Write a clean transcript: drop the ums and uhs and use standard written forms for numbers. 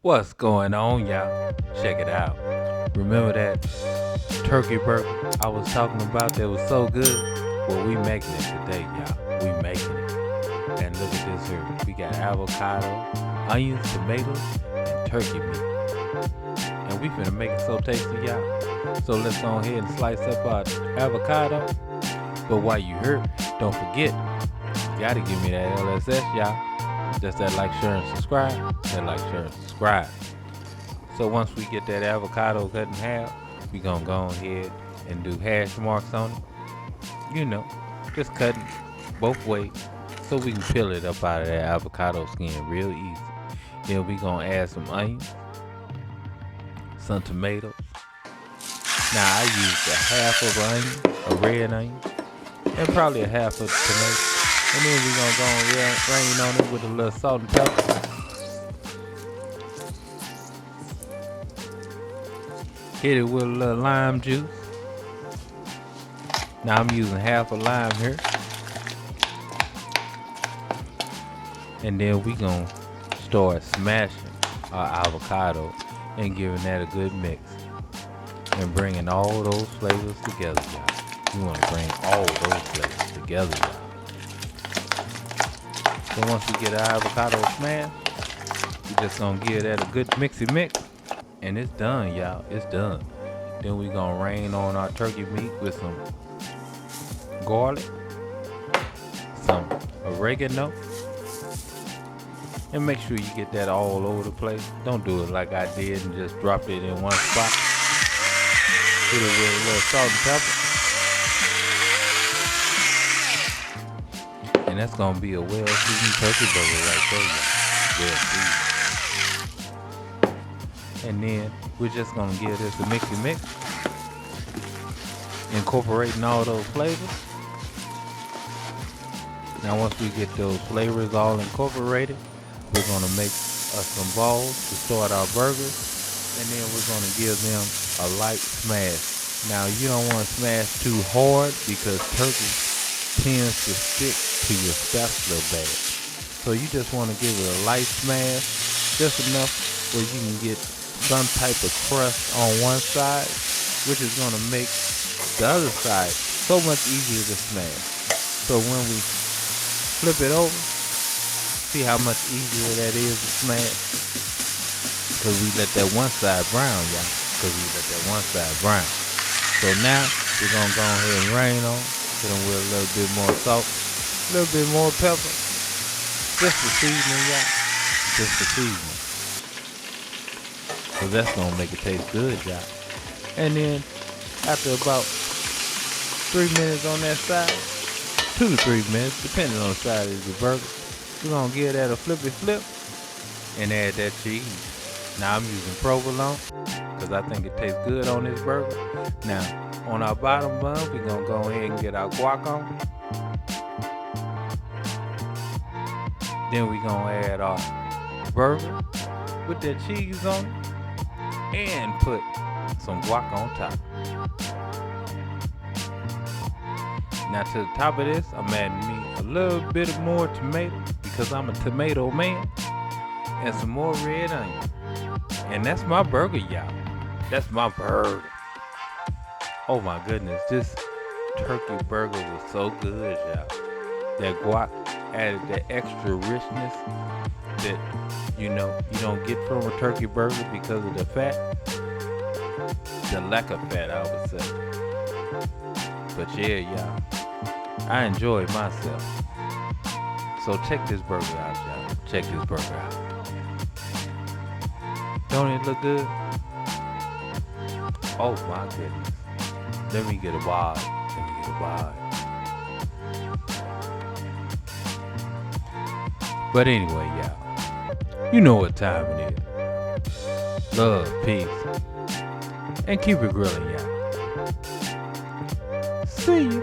What's going on, y'all? Check it out. Remember that turkey burger I was talking about that was so good? Well, we making it today, y'all. We making it. And look at this here. We got avocado, onions, tomatoes, and turkey meat. And we finna make it so tasty, y'all. So let's go ahead and slice up our avocado. But while you here, don't forget, you gotta give me that LSS, y'all. Just that like, share, and subscribe. That like, share, and subscribe. So once we get that avocado cut in half, we gonna go ahead and do hash marks on it. Just cutting both ways so we can peel it up out of that avocado skin real easy. Then we gonna add some onions, some tomatoes. Now I used a half of an onion, a red onion, and probably a half of tomato. And then we gonna go and rain on it with a little salt and pepper. Hit it with a little lime juice. Now I'm using half a lime here. And then we gonna start smashing our avocado and giving that a good mix. And bringing all those flavors together, y'all. We wanna bring all those flavors together, y'all. So once we get our avocado smashed, we just gonna give that a good mixy mix. And it's done, y'all. It's done. Then we gonna rain on our turkey meat with some garlic, some oregano, and make sure you get that all over the place. Don't do it like I did and just drop it in one spot. Hit it with a little salt and pepper. And that's gonna be a well-seasoned turkey burger right there, y'all. Well-seasoned. And then we're just gonna give this a mixy mix, incorporating all those flavors. Now once we get those flavors all incorporated, we're gonna make us some balls to start our burgers, and then we're gonna give them a light smash. Now you don't want to smash too hard because turkey tends to stick to your spatula bad. So you just want to give it a light smash, just enough where you can get some type of crust on one side, which is going to make the other side so much easier to smash. So when we flip it over, see how much easier that is to smash? Because we let that one side brown, y'all. So now we're going to go ahead and rain on, hit them with a little bit more salt, a little bit more pepper. Just for seasoning, y'all. Just for seasoning. So that's gonna make it taste good, y'all. And then after about 3 minutes on that side, 2 to 3 minutes, depending on the side of the burger, we're gonna give that a flippy flip and add that cheese. Now I'm using provolone because I think it tastes good on this burger. Now on our bottom bun, we're gonna go ahead and get our guac on. Then we're gonna add our burger with that cheese on it. And put some guac on top. Now to the top of this, I'm adding me a little bit more tomato because I'm a tomato man, and some more red onion. And that's my burger, y'all. That's my burger. Oh my goodness, this turkey burger was so good, y'all. That guac added that extra richness that you don't get from a turkey burger because of the fat, the lack of fat, I would say. But yeah, y'all, I enjoyed myself. So check this burger out, y'all. Check this burger out. Don't it look good? Oh my goodness. Let me get a vibe. But anyway, y'all. You know what time it is. Love, peace, and keep it grilling, y'all. See ya.